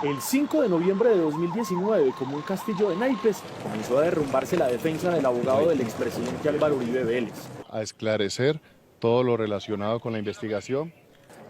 El 5 de noviembre de 2019, como un castillo de naipes, comenzó a derrumbarse la defensa del abogado del expresidente Álvaro Uribe Vélez. A esclarecer todo lo relacionado con la investigación.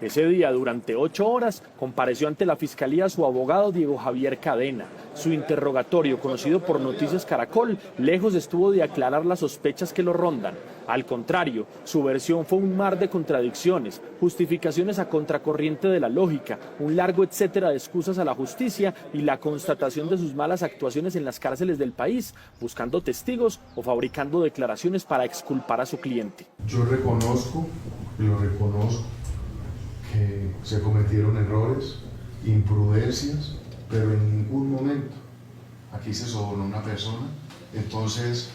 Ese día, durante 8 horas, compareció ante la Fiscalía su abogado Diego Javier Cadena. Su interrogatorio, conocido por Noticias Caracol, lejos estuvo de aclarar las sospechas que lo rondan. Al contrario, su versión fue un mar de contradicciones, justificaciones a contracorriente de la lógica, un largo etcétera de excusas a la justicia y la constatación de sus malas actuaciones en las cárceles del país, buscando testigos o fabricando declaraciones para exculpar a su cliente. Yo reconozco, lo reconozco, que se cometieron errores, imprudencias, pero en ningún momento aquí se sobornó una persona. Entonces,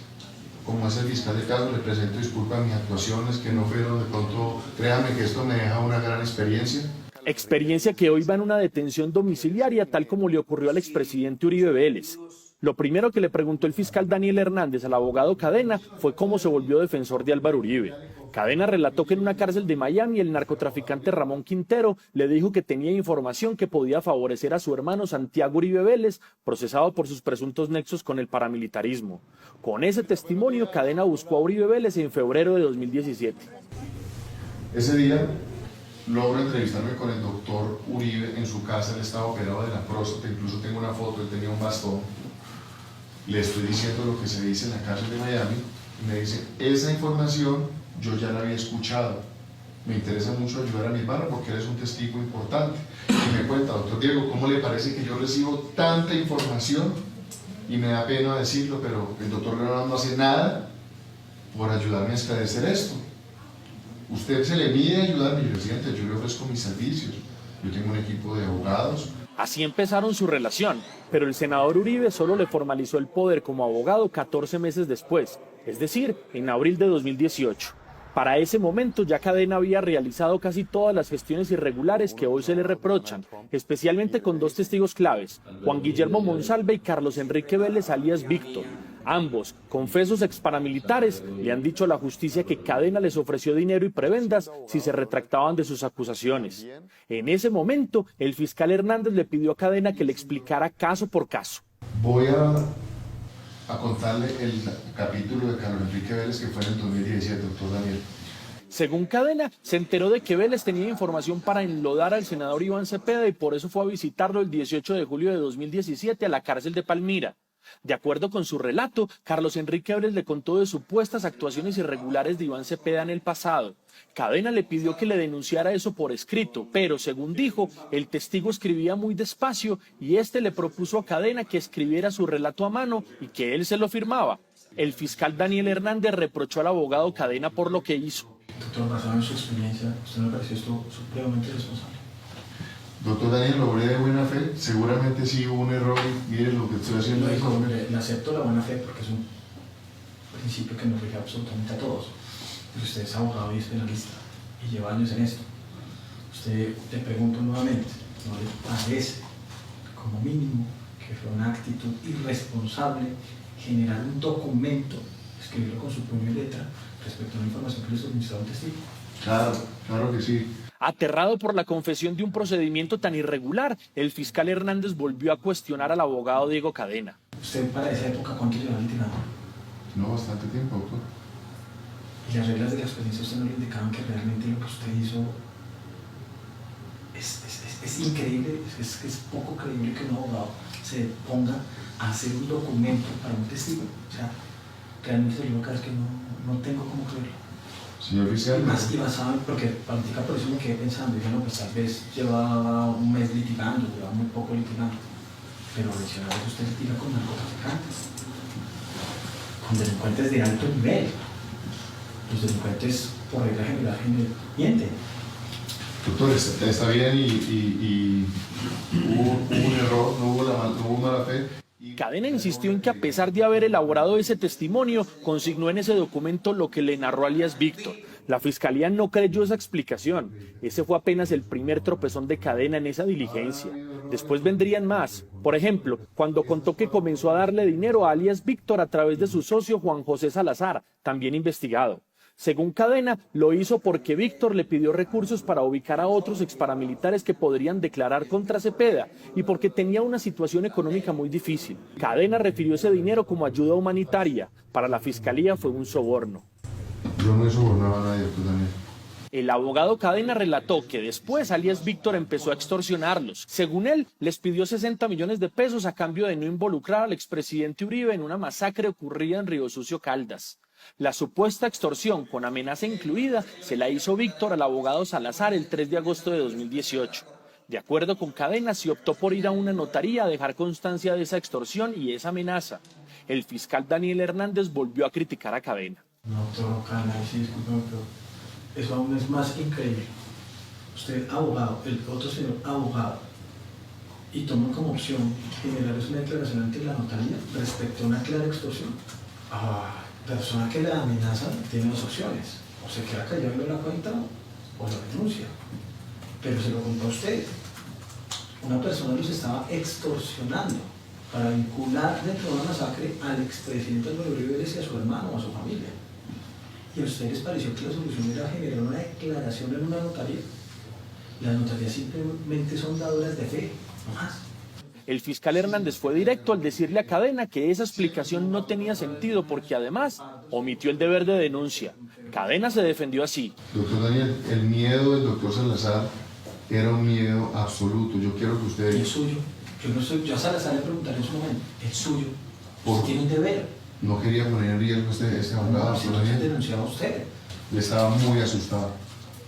como es el fiscal de caso, le presento disculpas a mis actuaciones que no fueron de pronto, créame que esto me deja una gran experiencia. Experiencia que hoy va en una detención domiciliaria, tal como le ocurrió al expresidente Uribe Vélez. Lo primero que le preguntó el fiscal Daniel Hernández al abogado Cadena fue cómo se volvió defensor de Álvaro Uribe. Cadena relató que en una cárcel de Miami el narcotraficante Ramón Quintero le dijo que tenía información que podía favorecer a su hermano Santiago Uribe Vélez, procesado por sus presuntos nexos con el paramilitarismo. Con ese testimonio, Cadena buscó a Uribe Vélez en febrero de 2017. Ese día logro entrevistarme con el doctor Uribe en su casa. Él estaba operado de la próstata, incluso tengo una foto, él tenía un bastón. Le estoy diciendo lo que se dice en la cárcel de Miami y me dice, esa información yo ya la había escuchado, me interesa mucho ayudar a mi hermano porque él es un testigo importante. Y me cuenta, doctor Diego, ¿cómo le parece que yo recibo tanta información? Y me da pena decirlo, pero el doctor Leonardo no hace nada por ayudarme a esclarecer esto. Usted se le mide a ayudarme, yo presidente, yo le ofrezco mis servicios, yo tengo un equipo de abogados. Así empezaron su relación, pero el senador Uribe solo le formalizó el poder como abogado 14 meses después, es decir, en abril de 2018. Para ese momento ya Cadena había realizado casi todas las gestiones irregulares que hoy se le reprochan, especialmente con 2 testigos claves, Juan Guillermo Monsalve y Carlos Enrique Vélez alias Víctor. Ambos, confesos exparamilitares, le han dicho a la justicia que Cadena les ofreció dinero y prebendas si se retractaban de sus acusaciones. En ese momento, el fiscal Hernández le pidió a Cadena que le explicara caso por caso. Voy a contarle el capítulo de Carlos Enrique Vélez que fue en el 2017, doctor Daniel. Según Cadena, se enteró de que Vélez tenía información para enlodar al senador Iván Cepeda y por eso fue a visitarlo el 18 de julio de 2017 a la cárcel de Palmira. De acuerdo con su relato, Carlos Enrique Vélez le contó de supuestas actuaciones irregulares de Iván Cepeda en el pasado. Cadena le pidió que le denunciara eso por escrito, pero según dijo, el testigo escribía muy despacio y este le propuso a Cadena que escribiera su relato a mano y que él se lo firmaba. El fiscal Daniel Hernández reprochó al abogado Cadena por lo que hizo. Doctor, basado en su experiencia, ¿usted me pareció esto supremamente responsable? Doctor Daniel, lo hablé de buena fe, seguramente sí hubo un error y mire lo que estoy haciendo. Le acepto la buena fe porque es un principio que nos rige absolutamente a todos. Pero usted es abogado y es penalista y lleva años en esto. Usted, le pregunto nuevamente, ¿no le parece como mínimo que fue una actitud irresponsable generar un documento, escribirlo con su puño y letra respecto a una información que le suministró un testigo? Claro, claro que sí. Aterrado por la confesión de un procedimiento tan irregular, el fiscal Hernández volvió a cuestionar al abogado Diego Cadena. ¿Usted para esa época cuánto llevaba litigando? No, bastante tiempo, doctor. ¿Y las reglas de la experiencia usted no le indicaban que realmente lo que usted hizo es increíble, es poco creíble que un abogado se ponga a hacer un documento para un testigo? O sea, realmente yo acá es que no tengo cómo creerlo. Señor fiscal. Y basado en, porque practica, por eso me quedé pensando, dije, no, pues tal vez llevaba un mes litigando, llevaba muy poco litigando, pero mencionar que usted litiga con narcotraficantes, con delincuentes de alto nivel. Los delincuentes, por regla general, mienten. Doctor, está bien y hubo un error, no hubo mala fe. Cadena insistió en que a pesar de haber elaborado ese testimonio, consignó en ese documento lo que le narró alias Víctor. La fiscalía no creyó esa explicación. Ese fue apenas el primer tropezón de Cadena en esa diligencia. Después vendrían más. Por ejemplo, cuando contó que comenzó a darle dinero a alias Víctor a través de su socio Juan José Salazar, también investigado. Según Cadena, lo hizo porque Víctor le pidió recursos para ubicar a otros exparamilitares que podrían declarar contra Cepeda y porque tenía una situación económica muy difícil. Cadena refirió ese dinero como ayuda humanitaria. Para la fiscalía fue un soborno. Yo no he sobornado a nadie, doctor Daniel. El abogado Cadena relató que después alias Víctor empezó a extorsionarlos. Según él, les pidió 60 millones de pesos a cambio de no involucrar al expresidente Uribe en una masacre ocurrida en Río Sucio, Caldas. La supuesta extorsión, con amenaza incluida, se la hizo Víctor al abogado Salazar el 3 de agosto de 2018. De acuerdo con Cadena, se optó por ir a una notaría a dejar constancia de esa extorsión y esa amenaza. El fiscal Daniel Hernández volvió a criticar a Cadena. No, doctor Cadena, sí, discúlpeme, pero eso aún es más increíble. Usted, abogado, el otro señor, abogado, y toma como opción generar una declaración ante la notaría respecto a una clara extorsión. La persona que la amenaza tiene dos opciones: o se queda callado y no la cuenta o la denuncia. Pero se lo contó a usted. Una persona los estaba extorsionando para vincular dentro de una masacre al expresidente Álvaro Uribe Vélez y a su hermano o a su familia. ¿Y a ustedes les pareció que la solución era generar una declaración en una notaría? Las notarías simplemente son dadoras de fe, no más. El fiscal Hernández fue directo al decirle a Cadena que esa explicación no tenía sentido porque además omitió el deber de denuncia. Cadena se defendió así. Doctor Daniel, el miedo del doctor Salazar era un miedo absoluto. Yo quiero que usted... ¿Y el suyo? Yo a Salazar le preguntaré en su momento, ¿el suyo? ¿Por? Tiene un deber. No quería poner en riesgo este abogado, Si doctor no se Daniel. denunciaba a usted. Le estaba muy asustado.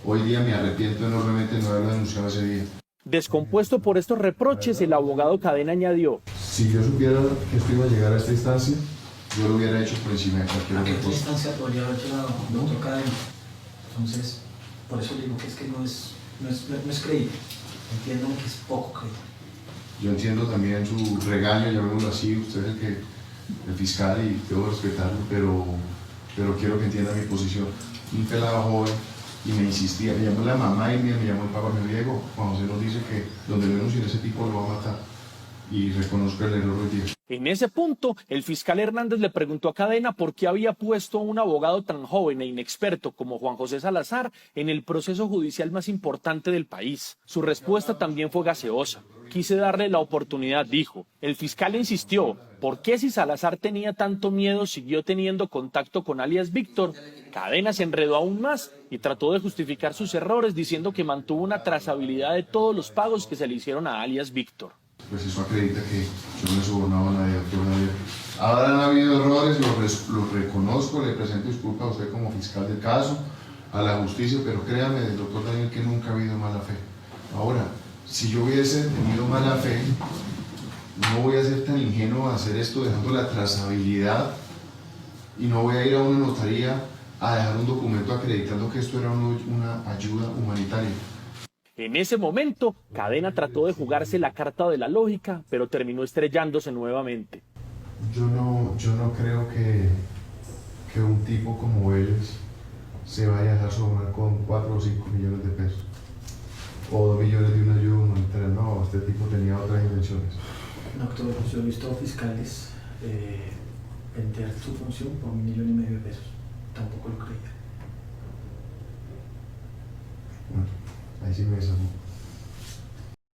Hoy día me arrepiento enormemente de no haberlo denunciado ese día. Descompuesto por estos reproches, el abogado Cadena añadió: Si yo supiera que esto iba a llegar a esta instancia, yo lo hubiera hecho por encima de cualquier ¿A otra qué cosa. instancia podría haber llegado doctor Cadena? Entonces, por eso digo que es que no es creíble. Entiendan que es poco creíble. Yo entiendo también su regaño, llamémoslo así, usted es el fiscal y debo respetarlo, pero quiero que entienda mi posición. Un pelado joven y me insistía, me llamó la mamá y me llamó el papá, me dijo: Juan José nos dice que donde lo denuncie ese tipo lo va a matar. Y reconozco el error hoy día. En ese punto, el fiscal Hernández le preguntó a Cadena por qué había puesto a un abogado tan joven e inexperto como Juan José Salazar en el proceso judicial más importante del país. Su respuesta también fue gaseosa. Quise darle la oportunidad, dijo. El fiscal insistió: ¿por qué si Salazar tenía tanto miedo siguió teniendo contacto con alias Víctor? Cadena se enredó aún más y trató de justificar sus errores diciendo que mantuvo una trazabilidad de todos los pagos que se le hicieron a alias Víctor. Pues eso acredita que yo no he sobornado a nadie, doctor Daniel. Habrán habido errores, los reconozco, le presento disculpas a usted como fiscal del caso, a la justicia, pero créame, doctor Daniel, que nunca ha habido mala fe. Ahora, si yo hubiese tenido mala fe, no voy a ser tan ingenuo a hacer esto dejando la trazabilidad y no voy a ir a una notaría a dejar un documento acreditando que esto era una ayuda humanitaria. En ese momento, Cadena trató de jugarse la carta de la lógica, pero terminó estrellándose nuevamente. Yo no creo que un tipo como él se vaya a dejar sobornar con 4 o 5 millones de pesos. O 2 millones de una ayuda humanitaria. No, este tipo tenía otras intenciones. No, doctor, yo he visto fiscales vender su función por $1,5 millones de pesos. Tampoco lo creía. Bueno, ahí sí me desarmó.